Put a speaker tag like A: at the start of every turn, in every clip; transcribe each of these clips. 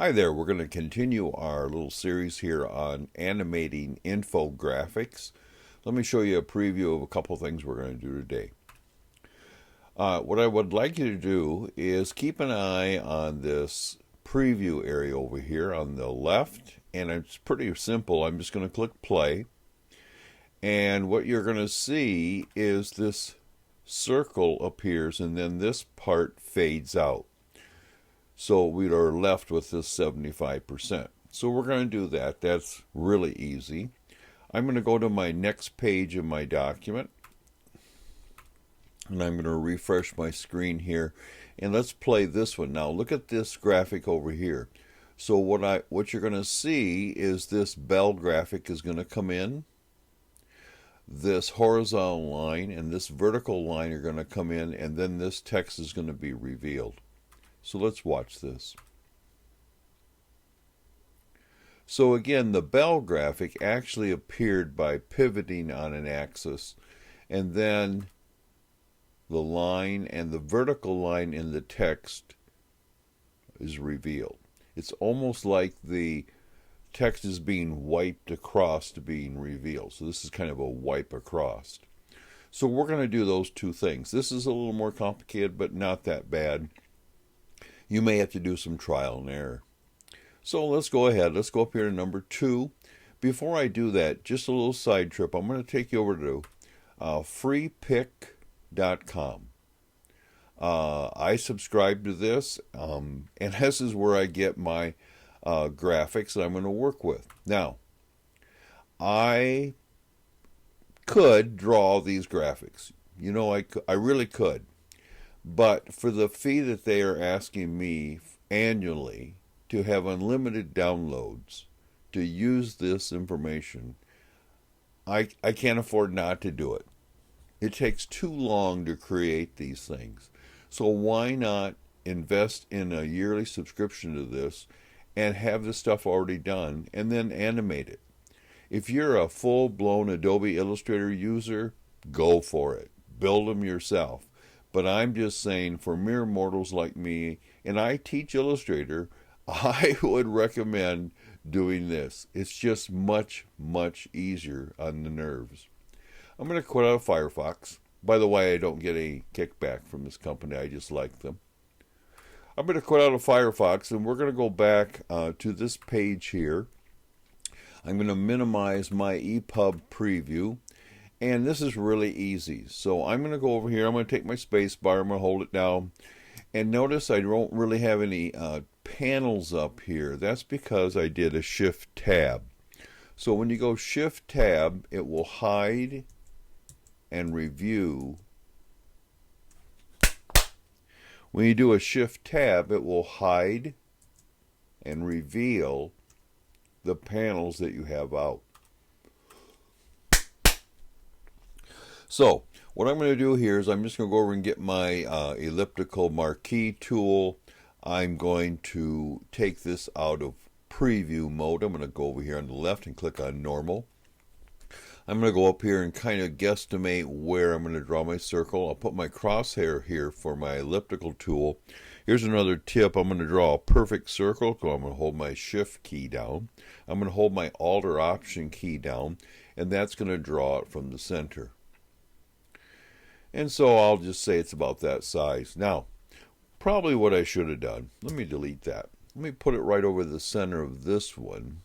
A: Hi there, we're going to continue our little series here on animating infographics. Let me show you a preview of a couple things we're going to do today. What I would like you to do is keep an eye on this preview area over here on the left, and it's pretty simple. I'm just going to click play, and what you're going to see is this circle appears and then this part fades out. So we are left with this 75%. So we're going to do that. That's really easy. I'm going to go to my next page of my document, and I'm going to refresh my screen here, and let's play this one. Now look at this graphic over here. So what you're going to see is this bell graphic is going to come in. This horizontal line and this vertical line are going to come in, and then this text is going to be revealed. So let's watch this. So again, the bell graphic actually appeared by pivoting on an axis, and then the line and the vertical line in the text is revealed. It's almost like the text is being wiped across to being revealed. So this is kind of a wipe across. So we're going to do those two things. This is a little more complicated, but not that bad. You may have to do some trial and error. So let's go ahead. Let's go up here to number 2. Before I do that, just a little side trip. I'm going to take you over to FreePitcom. I subscribe to this, and this is where I get my graphics that I'm going to work with. Now, I could draw these graphics. You know, I really could. But for the fee that they are asking me annually to have unlimited downloads to use this information, I can't afford not to do it. It takes too long to create these things. So why not invest in a yearly subscription to this and have the stuff already done and then animate it? If you're a full-blown Adobe Illustrator user, go for it. Build them yourself. But I'm just saying, for mere mortals like me, and I teach Illustrator, I would recommend doing this. It's just much, much easier on the nerves. I'm going to quit out of Firefox. By the way, I don't get any kickback from this company. I just like them. I'm going to quit out of Firefox, and we're going to go back to this page here. I'm going to minimize my EPUB preview. And this is really easy. So I'm going to go over here. I'm going to take my space bar. I'm going to hold it down. And notice I don't really have any panels up here. That's because I did a Shift Tab. So when you go Shift Tab, it will hide and review. When you do a Shift Tab, it will hide and reveal the panels that you have out. So what I'm going to do here is I'm just going to go over and get my elliptical marquee tool. I'm going to take this out of preview mode. I'm going to go over here on the left and click on normal. I'm going to go up here and kind of guesstimate where I'm going to draw my circle. I'll put my crosshair here for my elliptical tool. Here's another tip. I'm going to draw a perfect circle. So I'm going to hold my Shift key down. I'm going to hold my Alt or Option key down, and that's going to draw it from the center. And so I'll just say it's about that size. Now, probably what I should have done, let me delete that. Let me put it right over the center of this one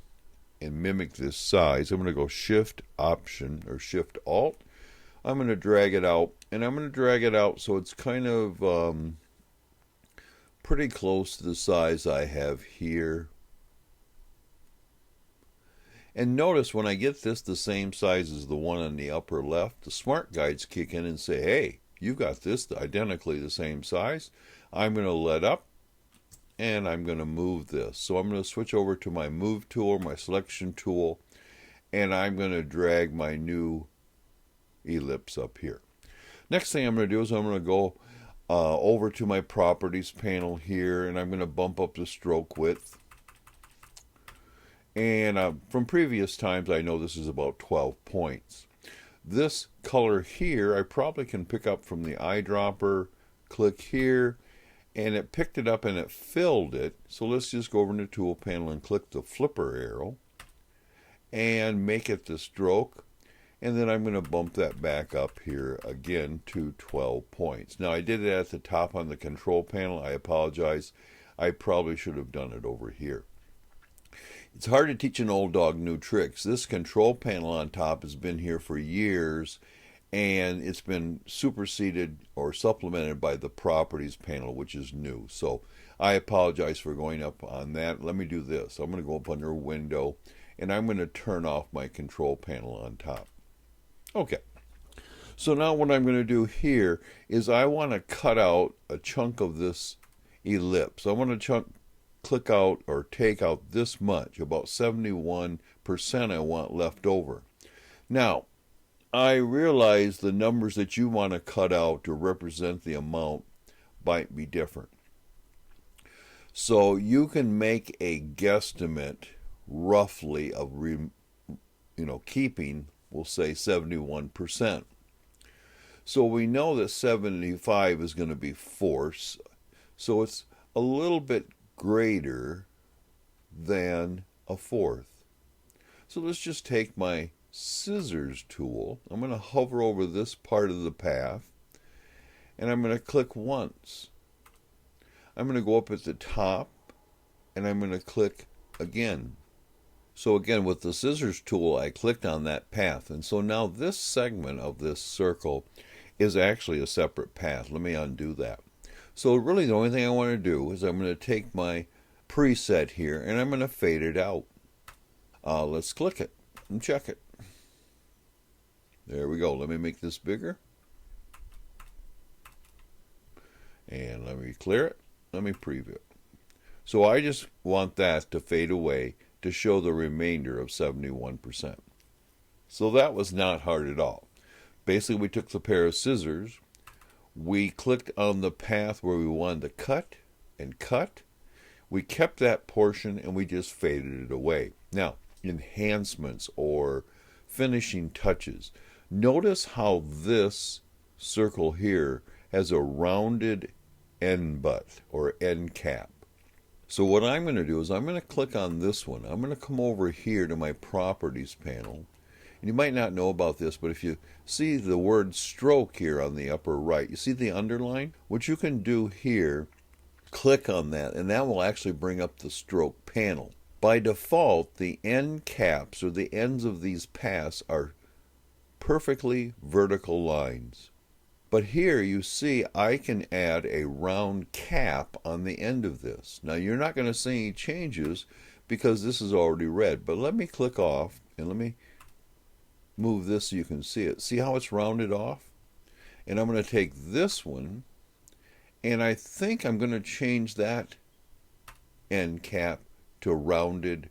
A: and mimic this size. I'm going to go Shift Option or Shift Alt. I'm going to drag it out, and I'm going to drag it out so it's kind of pretty close to the size I have here. And notice when I get this the same size as the one on the upper left, the smart guides kick in and say, hey, you've got this identically the same size. I'm going to let up, and I'm going to move this. So I'm going to switch over to my Move tool, my Selection tool, and I'm going to drag my new ellipse up here. Next thing I'm going to do is I'm going to go over to my Properties panel here, and I'm going to bump up the stroke width. And from previous times, I know this is about 12 points. This color here, I probably can pick up from the eyedropper, click here, and it picked it up and it filled it. So let's just go over in the tool panel and click the flipper arrow and make it the stroke. And then I'm going to bump that back up here again to 12 points. Now I did it at the top on the control panel. I apologize. I probably should have done it over here. It's hard to teach an old dog new tricks. This control panel on top has been here for years, and it's been superseded or supplemented by the properties panel, which is new. So I apologize for going up on that. Let me do this. I'm going to go up under window, and I'm going to turn off my control panel on top. Okay. So now what I'm going to do here is I want to cut out a chunk of this ellipse. I want to click out or take out this much, about 71% I want left over. Now, I realize the numbers that you want to cut out to represent the amount might be different. So you can make a guesstimate roughly of keeping, we'll say 71%. So we know that 75 is going to be fourths, so it's a little bit greater than a fourth. So let's just take my scissors tool. I'm going to hover over this part of the path, and I'm going to click once. I'm going to go up at the top, and I'm going to click again. So again, with the scissors tool, I clicked on that path, and so now this segment of this circle is actually a separate path. Let me undo that. So really the only thing I want to do is I'm going to take my preset here and I'm going to fade it out. Let's click it and check it. There we go. Let me make this bigger. And let me clear it. Let me preview it. So I just want that to fade away to show the remainder of 71%. So that was not hard at all. Basically, we took the pair of scissors, we clicked on the path where we wanted to cut and cut. We kept that portion and we just faded it away. Now, enhancements or finishing touches. Notice how this circle here has a rounded end butt or end cap. So what I'm going to do is I'm going to click on this one. I'm going to come over here to my properties panel. And you might not know about this, but if you see the word stroke here on the upper right, you see the underline? What you can do here, click on that, and that will actually bring up the stroke panel. By default, the end caps or the ends of these paths are perfectly vertical lines. But here you see I can add a round cap on the end of this. Now you're not going to see any changes because this is already red, but let me click off and let me move this so you can see it. See how it's rounded off? And I'm going to take this one and I think I'm going to change that end cap to rounded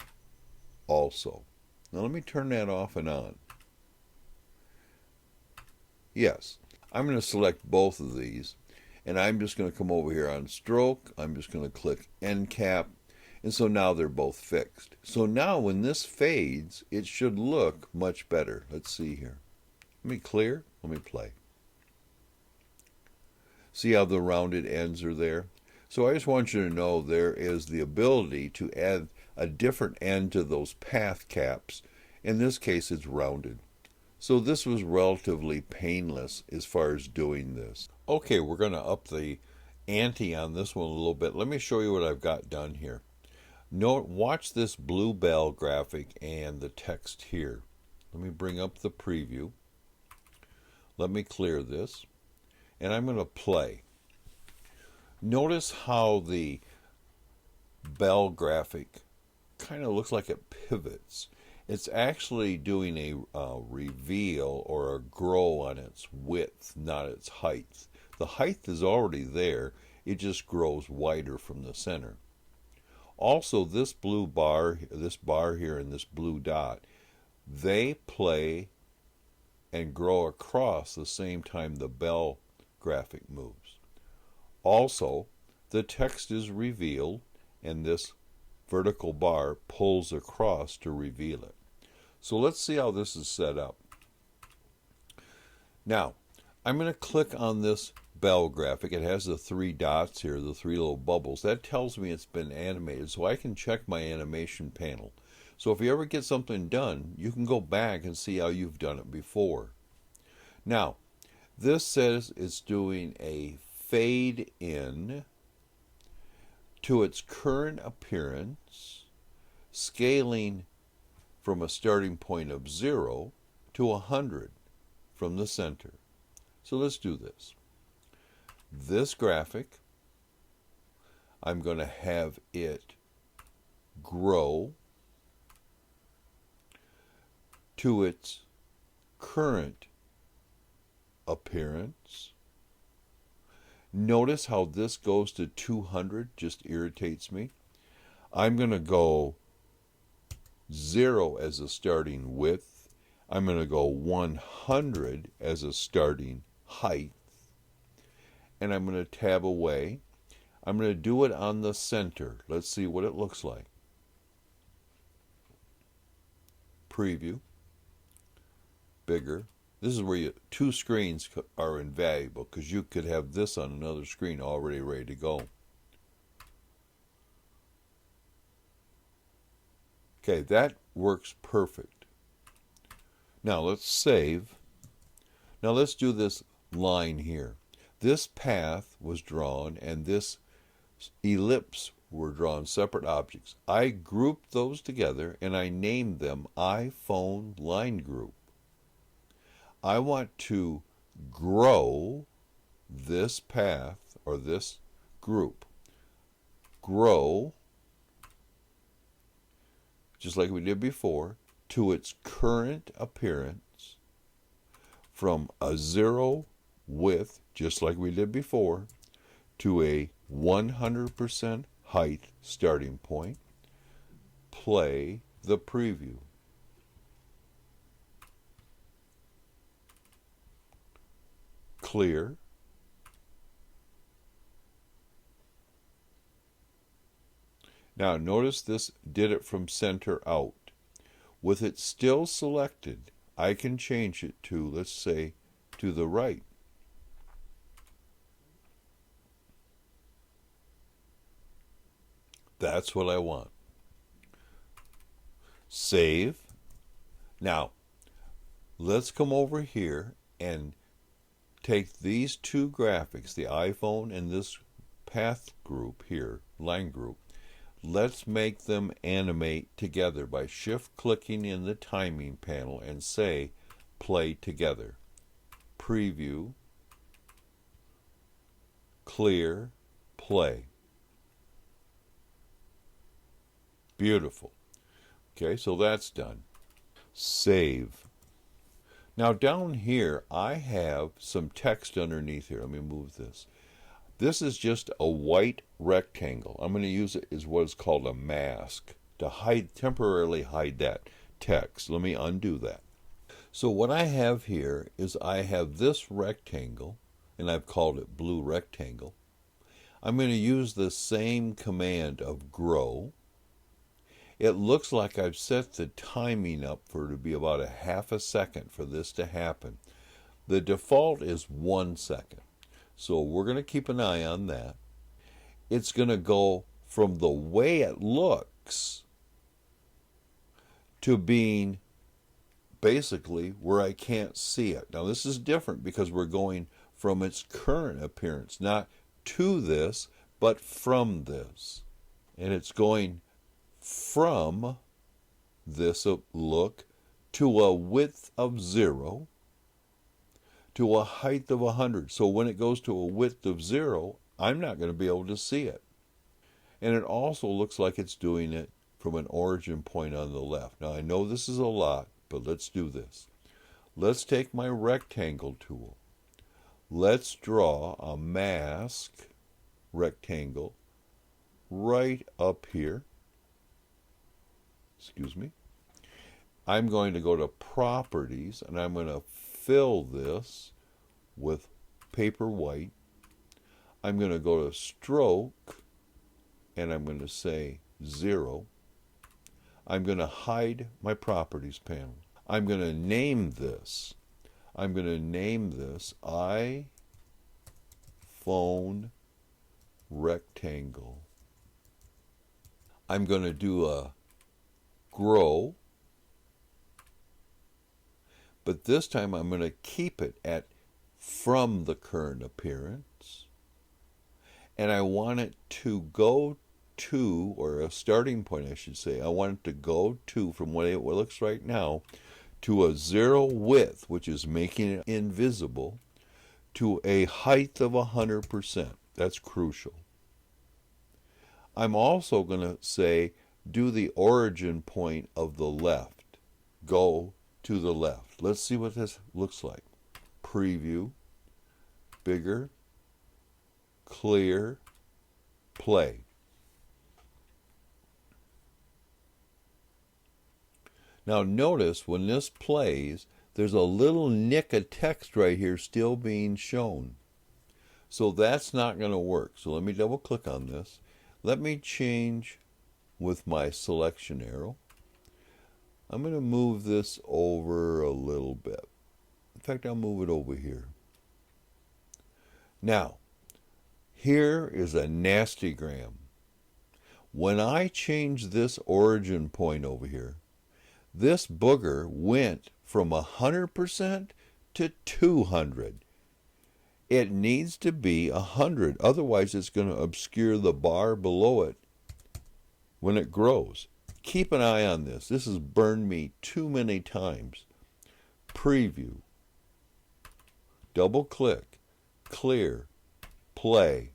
A: also. Now let me turn that off and on. Yes, I'm going to select both of these and I'm just going to come over here on stroke. I'm just going to click end cap, and so now they're both fixed. So now when this fades, it should look much better. Let's see here. Let me clear. Let me play. See how the rounded ends are there? So I just want you to know there is the ability to add a different end to those path caps. In this case, it's rounded. So this was relatively painless as far as doing this. Okay, we're going to up the ante on this one a little bit. Let me show you what I've got done here. Watch this blue bell graphic and the text here. Let me bring up the preview. Let me clear this. And I'm going to play. Notice how the bell graphic kind of looks like it pivots. It's actually doing a reveal or a grow on its width, not its height. The height is already there. It just grows wider from the center. Also, this blue bar, this bar here and this blue dot, they play and grow across the same time the bell graphic moves. Also, the text is revealed and this vertical bar pulls across to reveal it. So let's see how this is set up. Now, I'm going to click on this bell graphic. It has the three dots here, the three little bubbles. That tells me it's been animated, so I can check my animation panel. So if you ever get something done, you can go back and see how you've done it before. Now, this says it's doing a fade in to its current appearance, scaling from a starting point of 0 to 100 from the center. So let's do this. This graphic, I'm going to have it grow to its current appearance. Notice how this goes to 200, just irritates me. I'm going to go 0 as a starting width. I'm going to go 100 as a starting height. And I'm going to tab away. I'm going to do it on the center. Let's see what it looks like. Preview. Bigger. This is where two screens are invaluable, because you could have this on another screen already ready to go. Okay, that works perfect. Now let's save. Now let's do this line here. This path was drawn and this ellipse were drawn separate objects. I grouped those together and I named them iPhone line group. I want to grow this path or this group. Grow, just like we did before, to its current appearance from a 0 width, just like we did before, to a 100% height starting point. Play the preview. Clear. Now notice this did it from center out. With it still selected, I can change it to, let's say, to the right. That's what I want. Save. Now, let's come over here and take these two graphics, the iPhone and this path group here, line group. Let's make them animate together by shift-clicking in the timing panel and say, play together. Preview, clear, play. Beautiful. Okay, so that's done. Save. Now down here, I have some text underneath here. Let me move this. This is just a white rectangle. I'm going to use it as what is called a mask to temporarily hide that text. Let me undo that. So what I have here is I have this rectangle, and I've called it blue rectangle. I'm going to use the same command of grow. It looks like I've set the timing up for it to be about a half a second for this to happen. The default is 1 second. So we're going to keep an eye on that. It's going to go from the way it looks to being basically where I can't see it. Now this is different because we're going from its current appearance, not to this, but from this. And it's going from this look to a width of 0 to a height of 100. So when it goes to a width of 0, I'm not going to be able to see it. And it also looks like it's doing it from an origin point on the left. Now I know this is a lot, but let's do this. Let's take my rectangle tool. Let's draw a mask rectangle right up here. Excuse me. I'm going to go to Properties, and I'm going to fill this with paper white. I'm going to go to Stroke, and I'm going to say 0. I'm going to hide my Properties panel. I'm going to name this. I'm going to name this iPhone iPhone rectangle. I'm going to do a grow, but this time I'm going to keep it at from the current appearance, and I want it to go to, or a starting point I should say, I want it to go to, from what it looks right now, to a 0 width, which is making it invisible, to a height of 100%. That's crucial. I'm also going to say, do the origin point of the left. Go to the left. Let's see what this looks like. Preview, bigger, clear, play. Now notice when this plays, there's a little nick of text right here still being shown. So that's not going to work. So let me double click on this. Let me change with my selection arrow. I'm going to move this over a little bit. In fact, I'll move it over here. Now, here is a nastygram. When I change this origin point over here, this booger went from 100% to 200. It needs to be 100, otherwise it's going to obscure the bar below it when it grows. Keep an eye on this. This has burned me too many times. Preview. Double click. Clear. Play.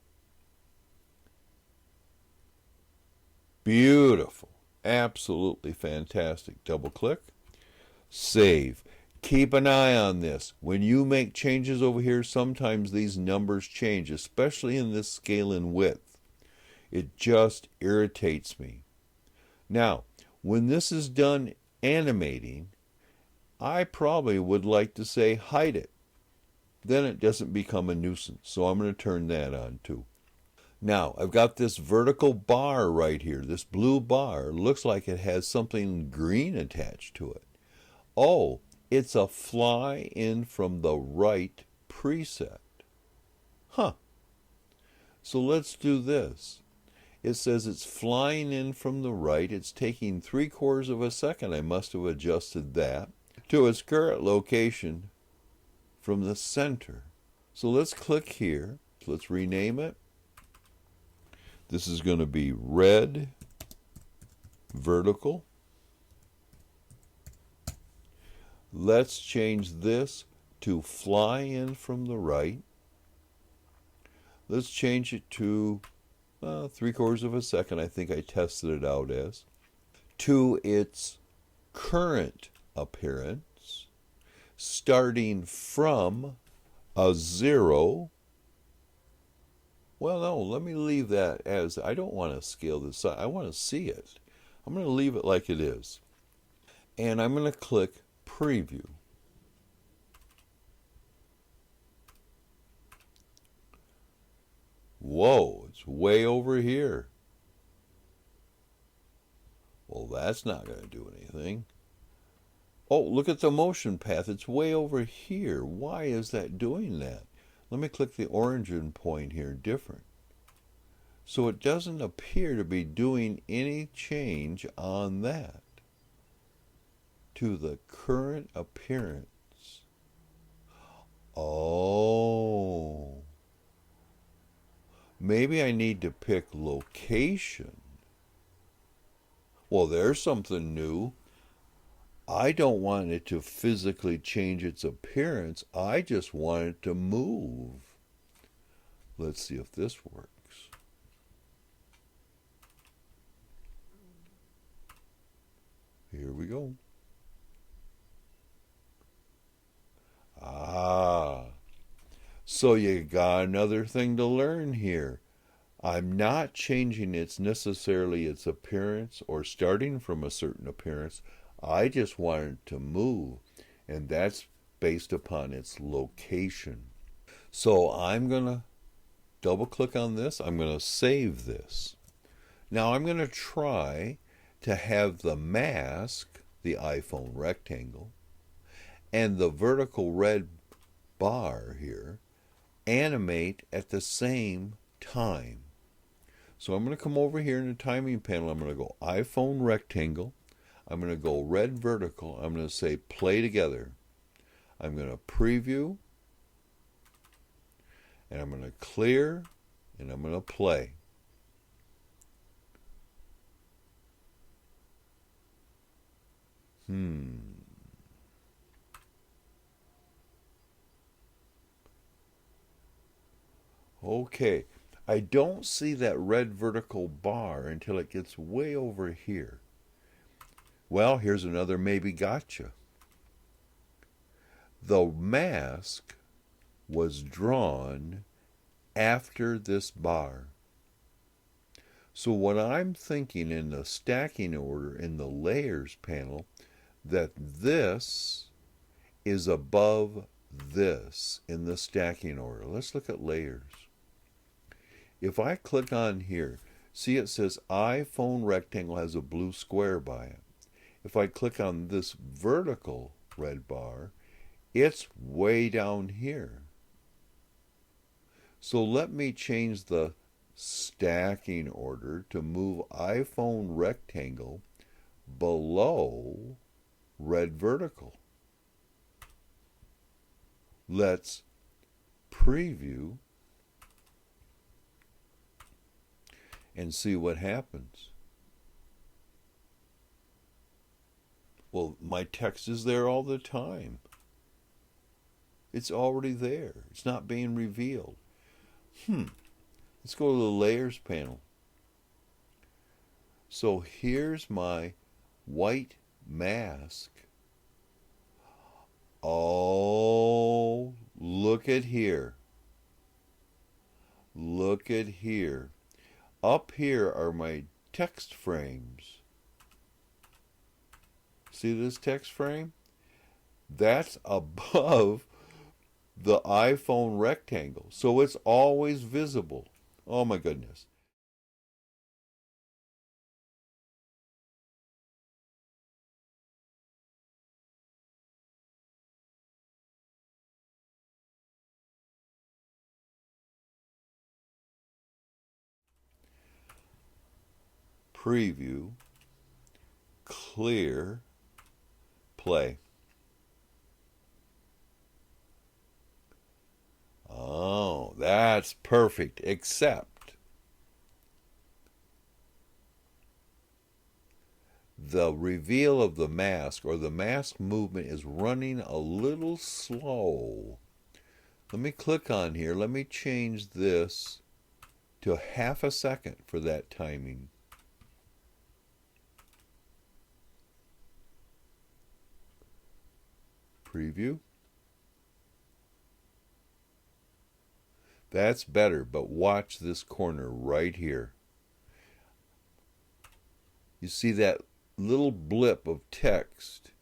A: Beautiful. Absolutely fantastic. Double click. Save. Keep an eye on this. When you make changes over here, sometimes these numbers change, especially in this scale and width. It just irritates me. Now, when this is done animating, I probably would like to say hide it. Then it doesn't become a nuisance. So I'm going to turn that on too. Now, I've got this vertical bar right here. This blue bar looks like it has something green attached to it. Oh, it's a fly in from the right preset. Huh. So let's do this. It says it's flying in from the right. It's taking 3/4 of a second. I must have adjusted that to its current location from the center. So let's click here. Let's rename it. This is going to be red vertical. Let's change this to fly in from the right. Let's change it to 3/4 of a second. I think I tested it out as. To its current appearance, starting from a 0. Well, no, let me leave that as, I don't want to scale this up. I want to see it. I'm going to leave it like it is. And I'm going to click Preview. Whoa, it's way over here. Well, that's not going to do anything. Oh, look at the motion path. It's way over here. Why is that doing that? Let me click the origin point here, different. So it doesn't appear to be doing any change on that to the current appearance. Oh. Maybe I need to pick location. Well, there's something new. I don't want it to physically change its appearance. I just want it to move. Let's see if this works. Here we go. Ah. So you got another thing to learn here. I'm not changing necessarily its appearance or starting from a certain appearance. I just want it to move, and that's based upon its location. So I'm going to double click on this. I'm going to save this. Now I'm going to try to have the mask, the iPhone rectangle, and the vertical red bar here animate at the same time. So I'm going to come over here in the timing panel. I'm going to go iPhone rectangle. I'm going to go red vertical. I'm going to say play together. I'm going to preview. And I'm going to clear. And I'm going to play. Okay. I don't see that red vertical bar until it gets way over here. Well, here's another maybe gotcha. The mask was drawn after this bar. So what I'm thinking in the stacking order in the layers panel, that this is above this in the stacking order. Let's look at layers. If I click on here, see it says iPhone rectangle has a blue square by it. If I click on this vertical red bar, it's way down here. So let me change the stacking order to move iPhone rectangle below red vertical. Let's preview and see what happens. Well, my text is there all the time. It's already there. It's not being revealed. Let's go to the layers panel. So here's my white mask. Oh, look at here. Look at here. Up here are my text frames. See this text frame? That's above the iPhone rectangle. So it's always visible. Oh my goodness. Preview, clear, play. Oh, that's perfect, except the reveal of the mask or the mask movement is running a little slow. Let me click on here. Let me change this to half a second for that timing. Preview. That's better, but watch this corner right here. You see that little blip of text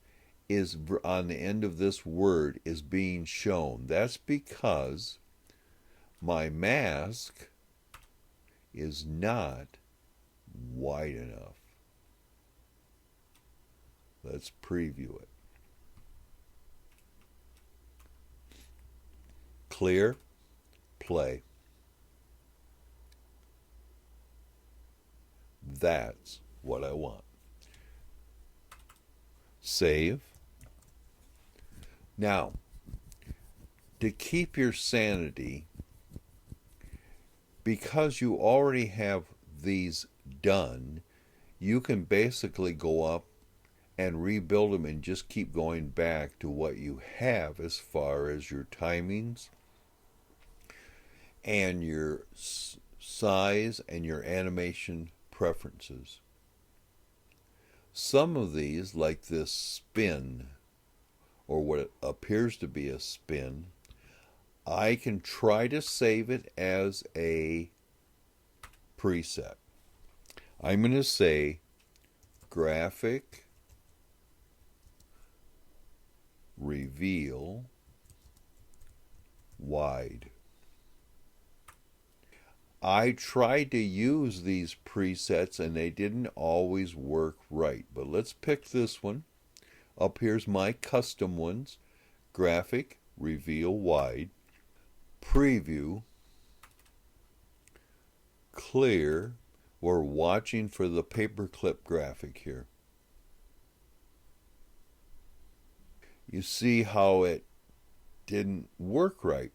A: is on the end of this word is being shown. That's because my mask is not wide enough. Let's preview it. Clear, play. That's what I want. Save. Now, to keep your sanity, because you already have these done, you can basically go up and rebuild them and just keep going back to what you have as far as your timings and your size and your animation preferences. Some of these, like this spin, or what appears to be a spin, I can try to save it as a preset. I'm going to say graphic reveal wide. I tried to use these presets and they didn't always work right, but let's pick this one. Up here's my custom ones. Graphic reveal wide. preview, clear. We're watching for the paperclip graphic here. You see how it didn't work right.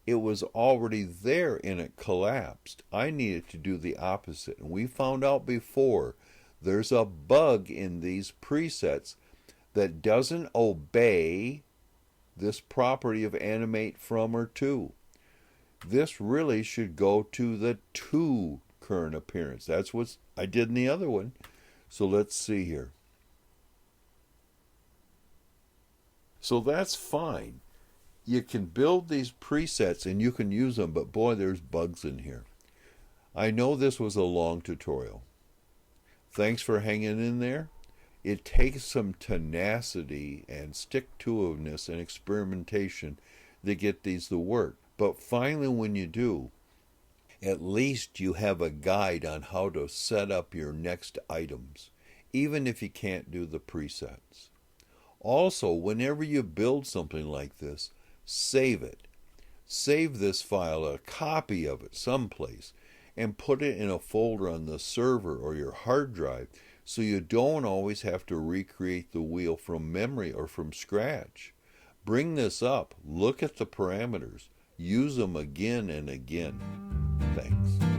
A: It was already there and it collapsed. I needed to do the opposite. And we found out before there's a bug in these presets that doesn't obey this property of animate from or to. This really should go to the to current appearance. That's what I did in the other one. So let's see here. So that's fine. You can build these presets and you can use them, but boy, there's bugs in here. I know this was a long tutorial. Thanks for hanging in there. It takes some tenacity and stick-to-itiveness and experimentation to get these to work. But finally, when you do, at least you have a guide on how to set up your next items, even if you can't do the presets. Also, whenever you build something like this, save it. Save this file, a copy of it someplace, and put it in a folder on the server or your hard drive so you don't always have to recreate the wheel from memory or from scratch. Bring this up, look at the parameters, use them again and again. Thanks.